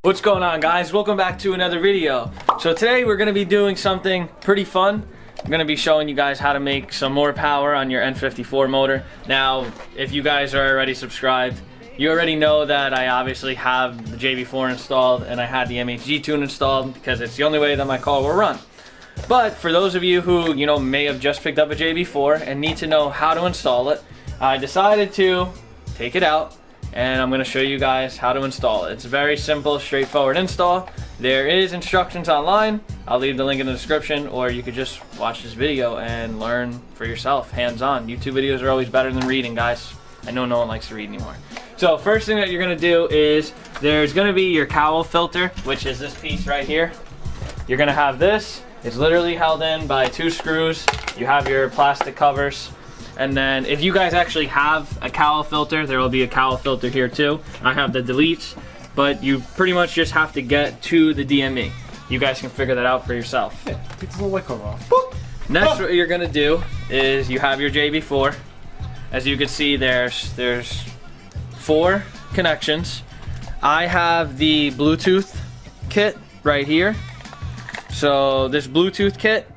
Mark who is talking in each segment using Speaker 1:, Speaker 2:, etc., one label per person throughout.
Speaker 1: What's going on, guys? Welcome back to another video. So today we're going to be doing something pretty fun. I'm going to be showing you guys how to make some more power on your N54 motor. Now, if you guys are already subscribed, you already know that I obviously have the JB4 installed and I had the MHG tune installed because it's the only way that my car will run. But for those of you who, may have just picked up a JB4 and need to know how to install it, I decided to take it out and I'm going to show you guys how to install it. It's a very simple, straightforward install. There is instructions online. I'll leave the link in the description, or you could just watch this video and learn for yourself, hands-on. YouTube videos are always better than reading, guys. I know no one likes to read anymore. So first thing that you're going to do is there's going to be your cowl filter, which is this piece right here. You're going to have this. It's literally held in by 2 screws. You have your plastic covers. And then if you guys actually have a cowl filter, there will be a cowl filter here too. I have the deletes, but you pretty much just have to get to the DME. You guys can figure that out for yourself.
Speaker 2: Yeah, take this little white cover off.
Speaker 1: Next, what you're gonna do is you have your JB4. As you can see, there's 4 connections. I have the Bluetooth kit right here. So this Bluetooth kit,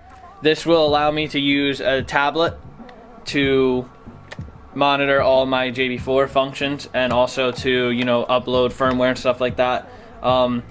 Speaker 1: this will allow me to use a tablet to monitor all my JB4 functions and also to upload firmware and stuff like that.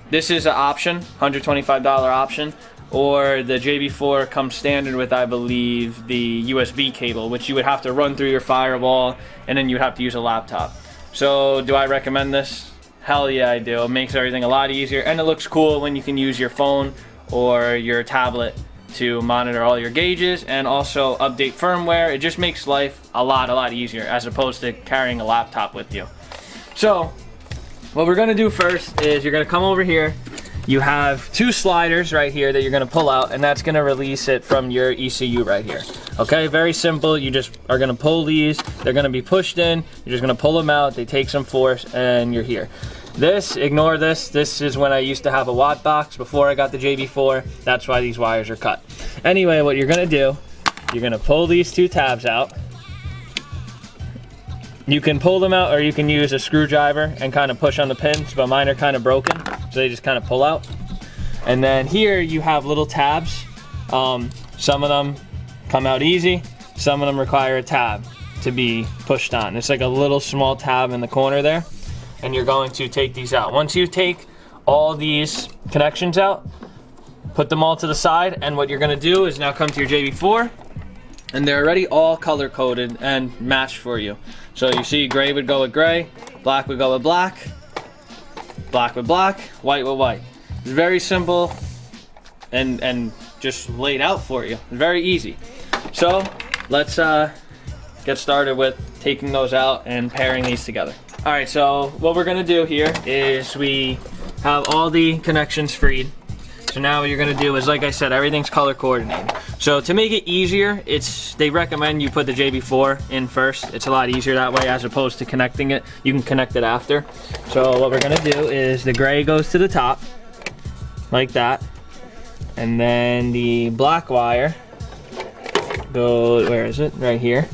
Speaker 1: This is an option, $125 option, or the JB4 comes standard with, I believe, the USB cable, which you would have to run through your firewall and then you have to use a laptop. So do I recommend this? Hell yeah, I do. It makes everything a lot easier and it looks cool when you can use your phone or your tablet to monitor all your gauges and also update firmware. It just makes life a lot easier as opposed to carrying a laptop with you. So what we're gonna do first is you're gonna come over here. You have 2 sliders right here that you're gonna pull out, and that's gonna release it from your ECU right here. Okay, very simple. You just are gonna pull these. They're gonna be pushed in. You're just gonna pull them out. They take some force and you're here. This, ignore this. This is when I used to have a watt box before I got the JB4. That's why these wires are cut. Anyway, what you're gonna do, you're gonna pull these 2 tabs out. You can pull them out or you can use a screwdriver and kind of push on the pins, but mine are kind of broken, so they just kind of pull out. And then here you have little tabs. Some of them come out easy, some of them require a tab to be pushed on. It's like a little small tab in the corner there. And you're going to take these out. Once you take all these connections out, put them all to the side, and what you're gonna do is now come to your JB4, and they're already all color coded and matched for you. So you see gray would go with gray, black would go with black, black with black, white with white. It's very simple and just laid out for you. It's very easy. So let's get started with taking those out and pairing these together. Alright, so what we're going to do here is we have all the connections freed. So now what you're going to do is, like I said, everything's color coordinated. So to make it easier, they recommend you put the JB4 in first. It's a lot easier that way as opposed to connecting it. You can connect it after. So what we're going to do is the gray goes to the top, like that. And then the black wire goes, where is it? Right here.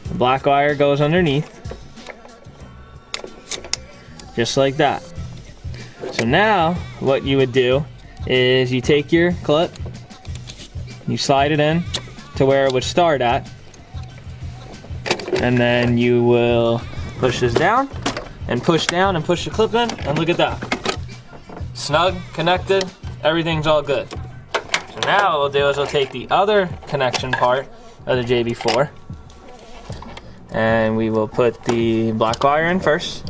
Speaker 1: The black wire goes underneath. Just like that. So now what you would do is you take your clip, you slide it in to where it would start at, and then you will push this down and push the clip in, and look at that. Snug, connected, everything's all good. So now what we'll do is we'll take the other connection part of the JB4 and we will put the black wire in first.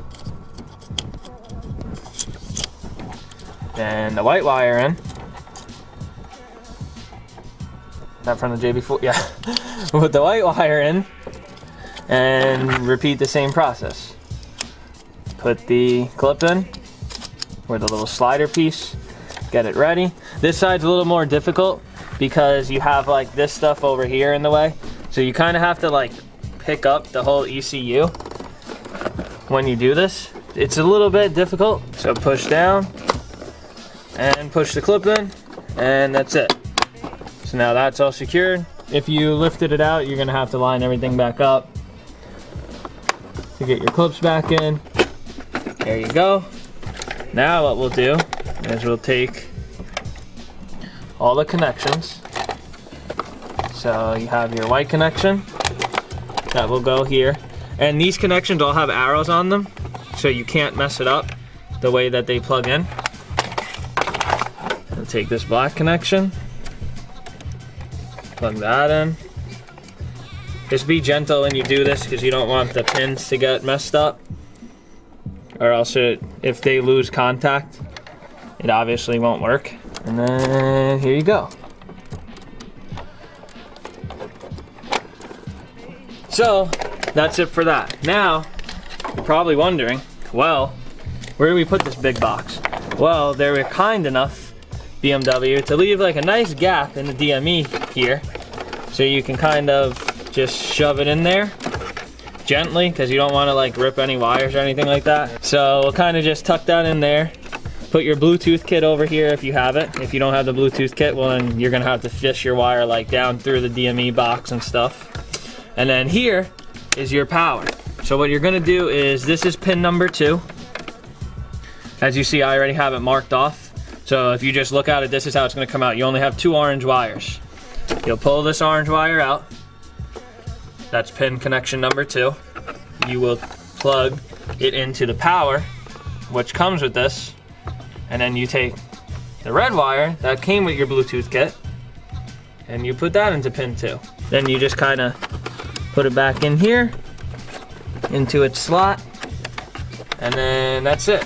Speaker 1: Then the white wire in. Not from the JB4, yeah. Put the white wire in and repeat the same process. Put the clip in with a little slider piece, get it ready. This side's a little more difficult because you have like this stuff over here in the way. So you kind of have to like pick up the whole ECU when you do this. It's a little bit difficult. So push down and push the clip in, and that's it. So now that's all secured. If you lifted it out, you're gonna have to line everything back up. to get your clips back in. There you go. Now what we'll do is we'll take all the connections. So you have your white connection that will go here. And these connections all have arrows on them, so you can't mess it up the way that they plug in. I'll take this black connection, plug that in. Just be gentle when you do this because you don't want the pins to get messed up, or else if they lose contact, it obviously won't work. And then here you go. So that's it for that. Now, you're probably wondering, well, where do we put this big box? Well, they were kind enough, BMW, to leave like a nice gap in the DME here, so you can kind of just shove it in there gently, because you don't want to like rip any wires or anything like that. So we'll kind of just tuck that in there. Put your Bluetooth kit over here if you have it. If you don't have the Bluetooth kit, well then you're gonna have to fish your wire like down through the DME box and stuff. And then here is your power. So what you're gonna do is, this is pin number 2. As you see, I already have it marked off. So if you just look at it, this is how it's gonna come out. You only have 2 orange wires. You'll pull this orange wire out. That's pin connection number 2. You will plug it into the power, which comes with this. And then you take the red wire that came with your Bluetooth kit, and you put that into pin 2. Then you just kind of put it back in here, into its slot, and then that's it.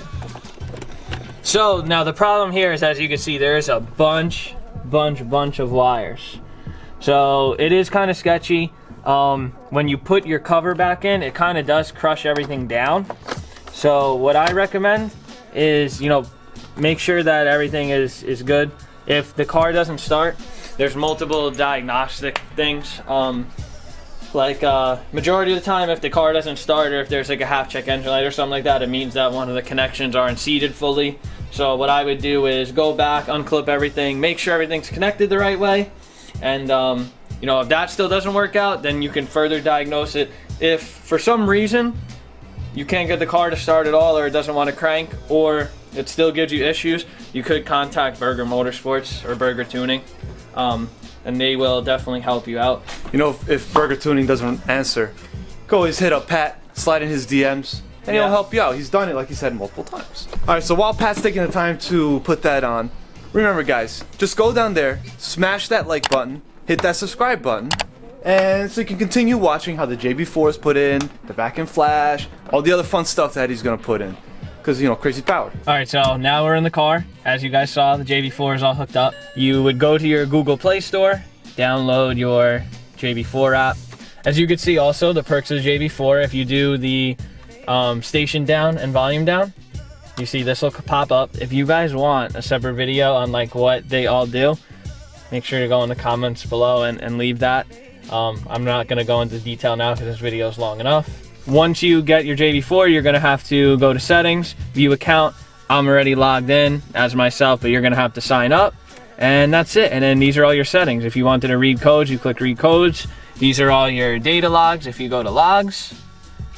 Speaker 1: So now the problem here is, as you can see, there's a bunch of wires. So it is kind of sketchy. When you put your cover back in, it kind of does crush everything down. So what I recommend is, you know, make sure that everything is good. If the car doesn't start, there's multiple diagnostic things. Majority of the time, if the car doesn't start, or if there's like a half check engine light or something like that, it means that one of the connections aren't seated fully. So what I would do is go back, unclip everything, make sure everything's connected the right way, and you know, if that still doesn't work out, then you can further diagnose it. If for some reason you can't get the car to start at all, or it doesn't want to crank, or it still gives you issues, you could contact Berger Motorsports or Berger Tuning, and they will definitely help you out.
Speaker 2: You know, if Berger Tuning doesn't answer, go always hit up Pat, slide in his DMs, and he'll help you out. He's done it, like he said, multiple times. All right, so while Pat's taking the time to put that on, remember guys, just go down there, smash that like button, hit that subscribe button, and so you can continue watching how the JB4 is put in, the back end flash, all the other fun stuff that he's gonna put in. Because, you know, crazy power. All
Speaker 1: right, so now we're in the car. As you guys saw, the JB4 is all hooked up. You would go to your Google Play Store, download your JB4 app. As you can see also, the perks of the JB4, if you do the station down and volume down, you see this will pop up. If you guys want a separate video on like what they all do, make sure to go in the comments below and leave that. I'm not gonna go into detail now because this video is long enough. Once you get your JB4, you're gonna have to go to settings, view account. I'm already logged in as myself, but you're gonna have to sign up, and that's it. And then these are all your settings. If you wanted to read codes, you click read codes. These are all your data logs. If you go to logs,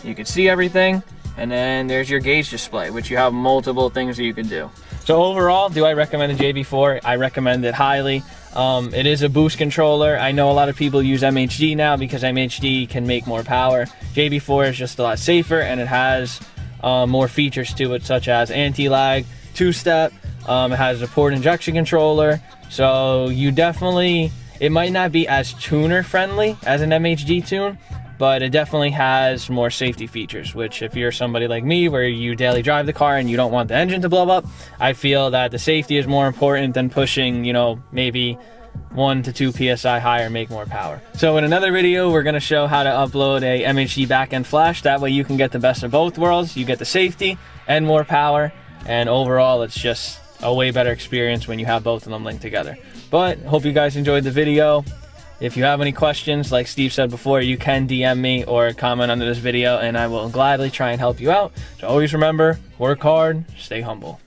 Speaker 1: you can see everything. And then there's your gauge display, which you have multiple things that you can do. So overall, do I recommend the JB4? I recommend it highly. It is a boost controller. I know a lot of people use MHD now because MHD can make more power. JB4 is just a lot safer, and it has more features to it, such as anti-lag, 2-step. It has a port injection controller. So you definitely, it might not be as tuner friendly as an MHD tune, but it definitely has more safety features, which if you're somebody like me where you daily drive the car and you don't want the engine to blow up, I feel that the safety is more important than pushing, you know, maybe 1 to 2 PSI higher, make more power. So in another video, we're gonna show how to upload a MHD backend flash. That way you can get the best of both worlds. You get the safety and more power, and overall it's just a way better experience when you have both of them linked together. But hope you guys enjoyed the video. If you have any questions, like Steve said before, you can DM me or comment under this video, and I will gladly try and help you out. So always remember, work hard, stay humble.